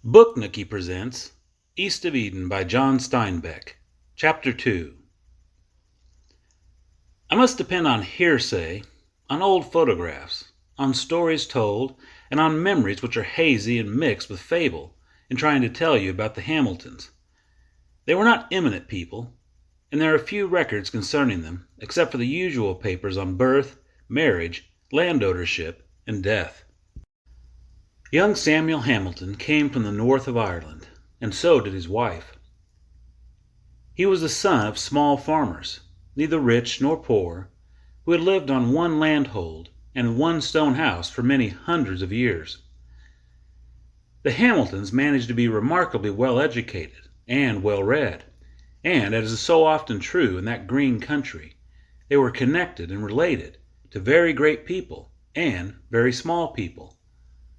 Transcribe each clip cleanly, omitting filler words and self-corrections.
BookNooky presents East of Eden by John Steinbeck, Chapter 2. I must depend on hearsay, on old photographs, on stories told, and on memories which are hazy and mixed with fable in trying to tell you about the Hamiltons. They were not eminent people, and there are few records concerning them, except for the usual papers on birth, marriage, land ownership, and death. Young Samuel Hamilton came from the north of Ireland, and so did his wife. He was the son of small farmers, neither rich nor poor, who had lived on one landhold and one stone house for many hundreds of years. The Hamiltons managed to be remarkably well educated and well read, and, as is so often true in that green country, they were connected and related to very great people and very small people,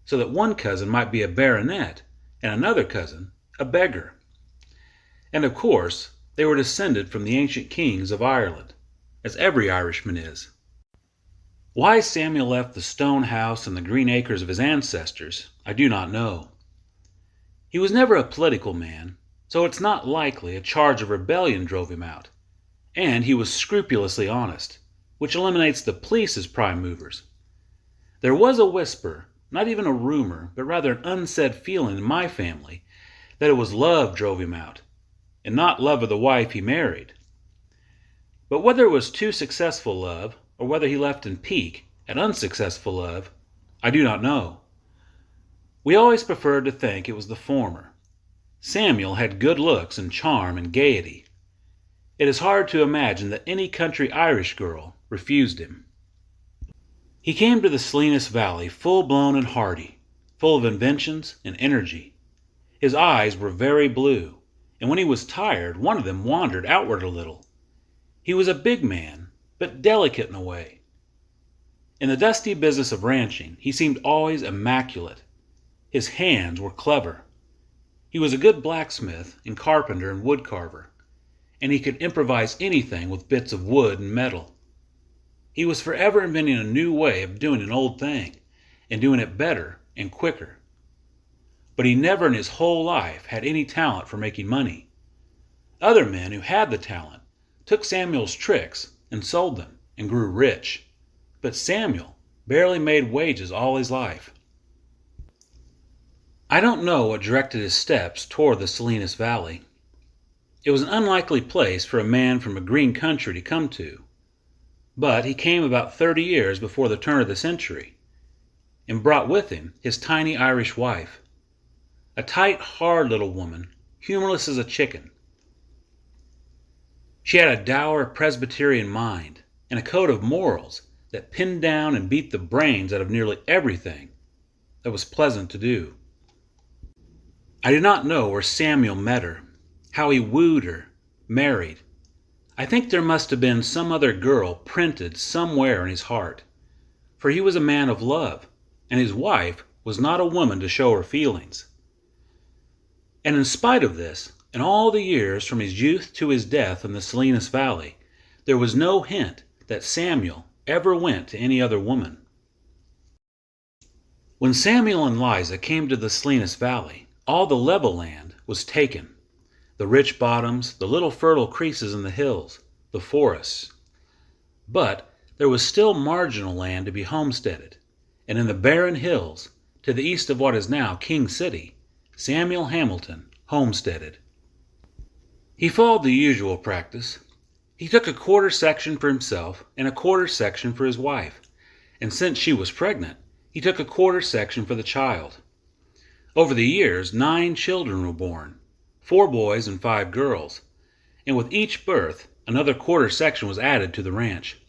so that one cousin might be a baronet and another cousin a beggar. And of course, they were descended from the ancient kings of Ireland, as every Irishman is. Why Samuel left the stone house and the green acres of his ancestors, I do not know. He was never a political man, so it's not likely a charge of rebellion drove him out, and he was scrupulously honest, which eliminates the police as prime movers. There was a whisper, not even a rumor, but rather an unsaid feeling in my family, that it was love drove him out, and not love of the wife he married. But whether it was too successful love, or whether he left in pique at unsuccessful love, I do not know. We always preferred to think it was the former. Samuel had good looks and charm and gaiety. It is hard to imagine that any country Irish girl refused him. He came to the Salinas Valley full-blown and hearty, full of inventions and energy. His eyes were very blue, and when he was tired, one of them wandered outward a little. He was a big man, but delicate in a way. In the dusty business of ranching, he seemed always immaculate. His hands were clever. He was a good blacksmith and carpenter and woodcarver, and he could improvise anything with bits of wood and metal. He was forever inventing a new way of doing an old thing, and doing it better and quicker. But he never in his whole life had any talent for making money. Other men who had the talent took Samuel's tricks and sold them and grew rich. But Samuel barely made wages all his life. I don't know what directed his steps toward the Salinas Valley. It was an unlikely place for a man from a green country to come to. But he came about 30 years before the turn of the century, and brought with him his tiny Irish wife, a tight, hard little woman, humorless as a chicken. She had a dour Presbyterian mind, and a code of morals that pinned down and beat the brains out of nearly everything that was pleasant to do. I do not know where Samuel met her, how he wooed her, married. I think there must have been some other girl printed somewhere in his heart, for he was a man of love, and his wife was not a woman to show her feelings. And in spite of this, in all the years from his youth to his death in the Salinas Valley, there was no hint that Samuel ever went to any other woman. When Samuel and Liza came to the Salinas Valley, all the level land was taken. The rich bottoms, the little fertile creases in the hills, the forests. But there was still marginal land to be homesteaded, and in the barren hills, to the east of what is now King City, Samuel Hamilton homesteaded. He followed the usual practice. He took a quarter section for himself and a quarter section for his wife, and since she was pregnant, he took a quarter section for the child. Over the years, 9 children were born. 4 boys and 5 girls, and with each birth, another quarter section was added to the ranch,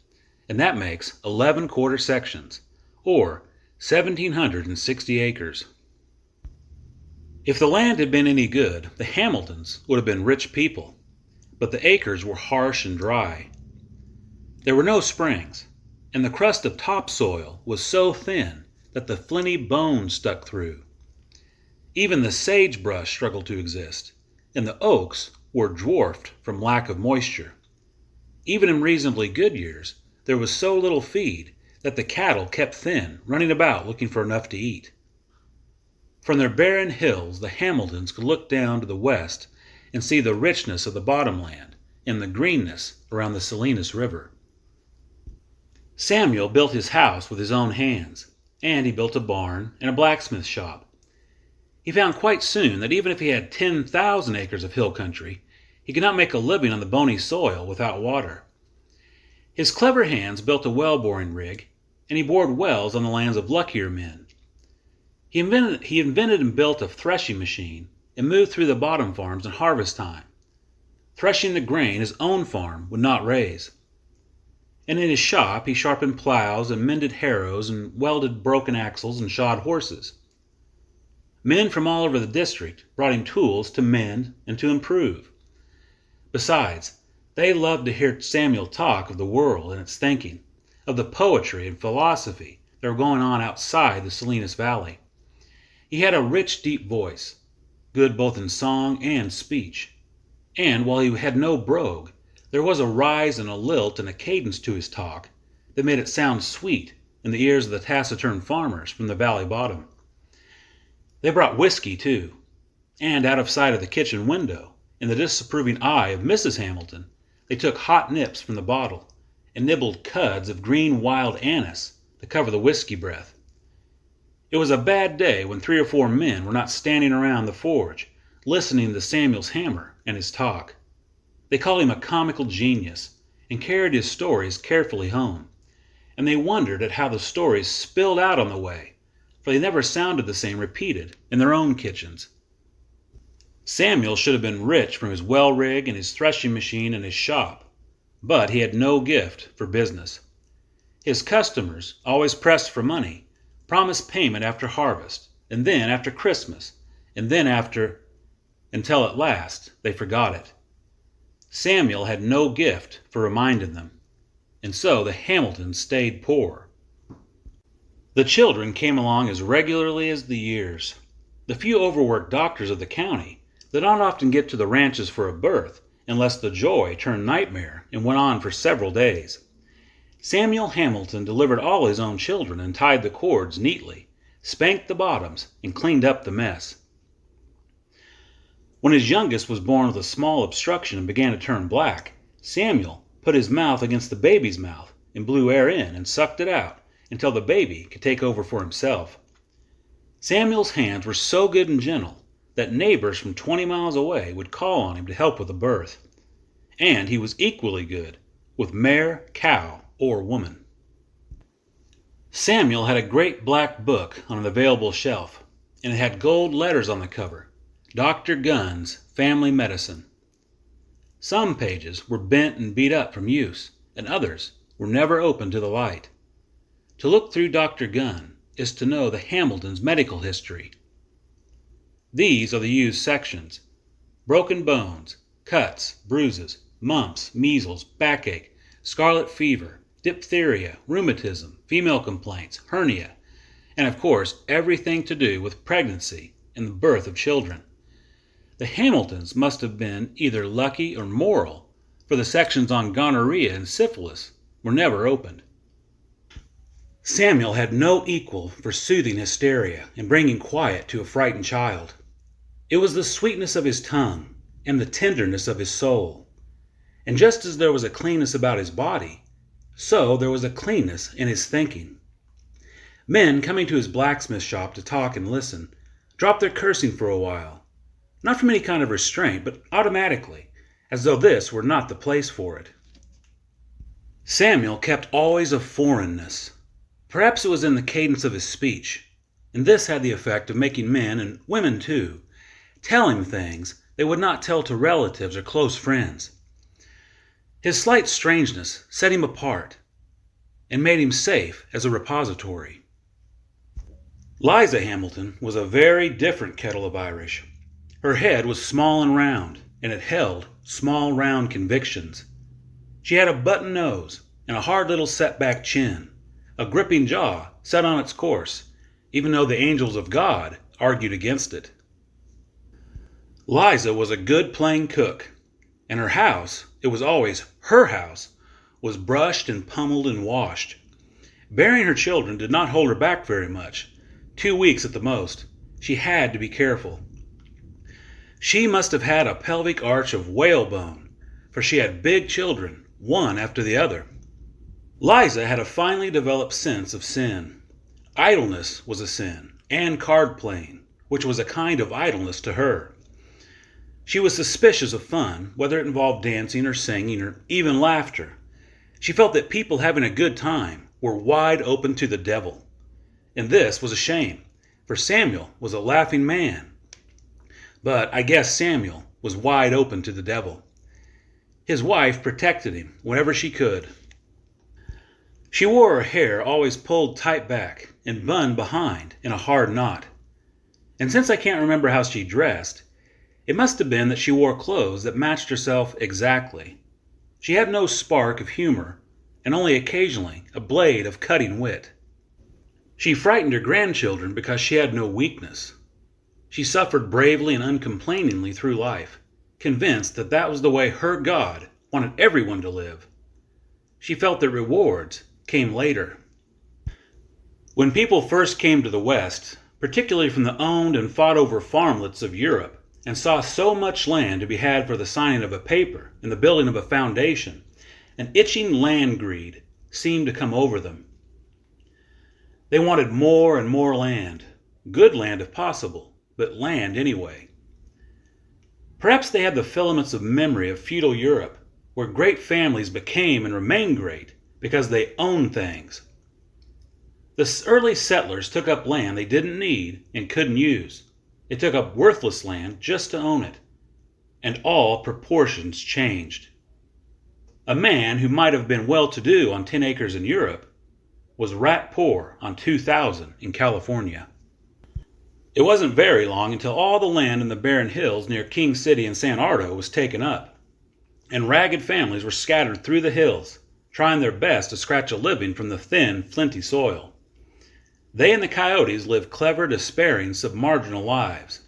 and that makes 11 quarter sections, or 1,760 acres. If the land had been any good, the Hamiltons would have been rich people, but the acres were harsh and dry. There were no springs, and the crust of topsoil was so thin that the flinty bones stuck through. Even the sagebrush struggled to exist, and the oaks were dwarfed from lack of moisture. Even in reasonably good years, there was so little feed that the cattle kept thin, running about looking for enough to eat. From their barren hills, the Hamiltons could look down to the west and see the richness of the bottomland and the greenness around the Salinas River. Samuel built his house with his own hands, and he built a barn and a blacksmith shop. He found quite soon that even if he had 10,000 acres of hill country, he could not make a living on the bony soil without water. His clever hands built a well-boring rig, and he bored wells on the lands of luckier men. He invented and built a threshing machine and moved through the bottom farms in harvest time, threshing the grain his own farm would not raise. And in his shop he sharpened plows and mended harrows and welded broken axles and shod horses. Men from all over the district brought him tools to mend and to improve. Besides, they loved to hear Samuel talk of the world and its thinking, of the poetry and philosophy that were going on outside the Salinas Valley. He had a rich, deep voice, good both in song and speech. And while he had no brogue, there was a rise and a lilt and a cadence to his talk that made it sound sweet in the ears of the taciturn farmers from the valley bottom. They brought whiskey, too, and out of sight of the kitchen window, in the disapproving eye of Mrs. Hamilton, they took hot nips from the bottle and nibbled cuds of green wild anise to cover the whiskey breath. It was a bad day when 3 or 4 men were not standing around the forge, listening to Samuel's hammer and his talk. They called him a comical genius and carried his stories carefully home, and they wondered at how the stories spilled out on the way, for they never sounded the same repeated in their own kitchens. Samuel should have been rich from his well rig and his threshing machine and his shop, but he had no gift for business. His customers, always pressed for money, promised payment after harvest, and then after Christmas, and then until at last they forgot it. Samuel had no gift for reminding them, and so the Hamiltons stayed poor. The children came along as regularly as the years. The few overworked doctors of the county did not often get to the ranches for a birth unless the joy turned nightmare and went on for several days. Samuel Hamilton delivered all his own children and tied the cords neatly, spanked the bottoms, and cleaned up the mess. When his youngest was born with a small obstruction and began to turn black, Samuel put his mouth against the baby's mouth and blew air in and sucked it out until the baby could take over for himself. Samuel's hands were so good and gentle that neighbors from 20 miles away would call on him to help with the birth. And he was equally good with mare, cow, or woman. Samuel had a great black book on an available shelf, and it had gold letters on the cover, Dr. Gunn's Family Medicine. Some pages were bent and beat up from use, and others were never opened to the light. To look through Dr. Gunn is to know the Hamiltons' medical history. These are the used sections: broken bones, cuts, bruises, mumps, measles, backache, scarlet fever, diphtheria, rheumatism, female complaints, hernia, and of course everything to do with pregnancy and the birth of children. The Hamiltons must have been either lucky or moral, for the sections on gonorrhea and syphilis were never opened. Samuel had no equal for soothing hysteria and bringing quiet to a frightened child. It was the sweetness of his tongue and the tenderness of his soul. And just as there was a cleanness about his body, so there was a cleanness in his thinking. Men coming to his blacksmith shop to talk and listen dropped their cursing for a while, not from any kind of restraint, but automatically, as though this were not the place for it. Samuel kept always a foreignness. Perhaps it was in the cadence of his speech, and this had the effect of making men, and women too, tell him things they would not tell to relatives or close friends. His slight strangeness set him apart and made him safe as a repository. Liza Hamilton was a very different kettle of Irish. Her head was small and round, and it held small round convictions. She had a button nose and a hard little set-back chin, a gripping jaw set on its course, even though the angels of God argued against it. Liza was a good plain cook, and her house, it was always her house, was brushed and pummeled and washed. Bearing her children did not hold her back very much, 2 weeks at the most. She had to be careful. She must have had a pelvic arch of whalebone, for she had big children, one after the other. Liza had a finely developed sense of sin. Idleness was a sin, and card playing, which was a kind of idleness to her. She was suspicious of fun, whether it involved dancing or singing or even laughter. She felt that people having a good time were wide open to the devil. And this was a shame, for Samuel was a laughing man. But I guess Samuel was wide open to the devil. His wife protected him whenever she could. She wore her hair always pulled tight back and bun behind in a hard knot. And since I can't remember how she dressed, it must have been that she wore clothes that matched herself exactly. She had no spark of humor, and only occasionally a blade of cutting wit. She frightened her grandchildren because she had no weakness. She suffered bravely and uncomplainingly through life, convinced that that was the way her God wanted everyone to live. She felt that rewards came later. When people first came to the West, particularly from the owned and fought-over farmlets of Europe, and saw so much land to be had for the signing of a paper and the building of a foundation, an itching land greed seemed to come over them. They wanted more and more land, good land if possible, but land anyway. Perhaps they had the filaments of memory of feudal Europe, where great families became and remained great because they owned things. The early settlers took up land they didn't need and couldn't use. They took up worthless land just to own it, and all proportions changed. A man who might have been well-to-do on 10 acres in Europe was rat poor on 2,000 in California. It wasn't very long until all the land in the barren hills near King City and San Ardo was taken up, and ragged families were scattered through the hills, trying their best to scratch a living from the thin, flinty soil. They and the coyotes lived clever, despairing, submarginal lives.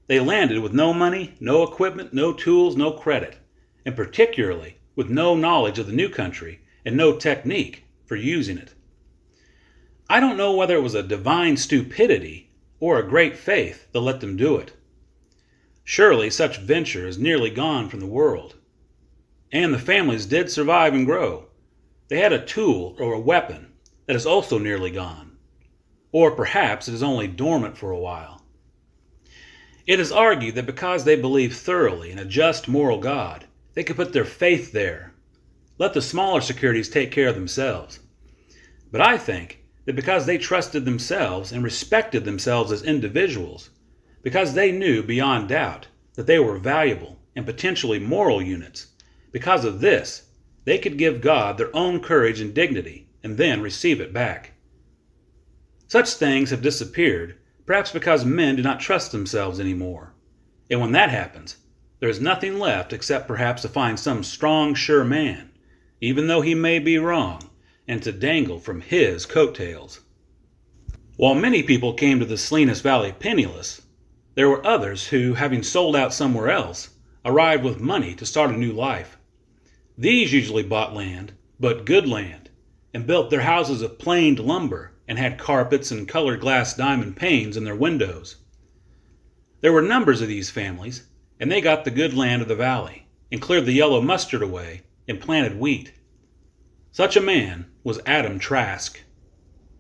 They landed with no money, no equipment, no tools, no credit, and particularly with no knowledge of the new country and no technique for using it. I don't know whether it was a divine stupidity or a great faith that let them do it. Surely such venture is nearly gone from the world. And the families did survive and grow. They had a tool or a weapon that is also nearly gone. Or perhaps it is only dormant for a while. It is argued that because they believed thoroughly in a just moral God, they could put their faith there. Let the smaller securities take care of themselves. But I think that because they trusted themselves and respected themselves as individuals, because they knew beyond doubt that they were valuable and potentially moral units, because of this, they could give God their own courage and dignity and then receive it back. Such things have disappeared, perhaps because men do not trust themselves anymore. And when that happens, there is nothing left except perhaps to find some strong, sure man, even though he may be wrong, and to dangle from his coattails. While many people came to the Salinas Valley penniless, there were others who, having sold out somewhere else, arrived with money to start a new life. These usually bought land, but good land, and built their houses of planed lumber and had carpets and colored glass diamond panes in their windows. There were numbers of these families, and they got the good land of the valley, and cleared the yellow mustard away, and planted wheat. Such a man was Adam Trask.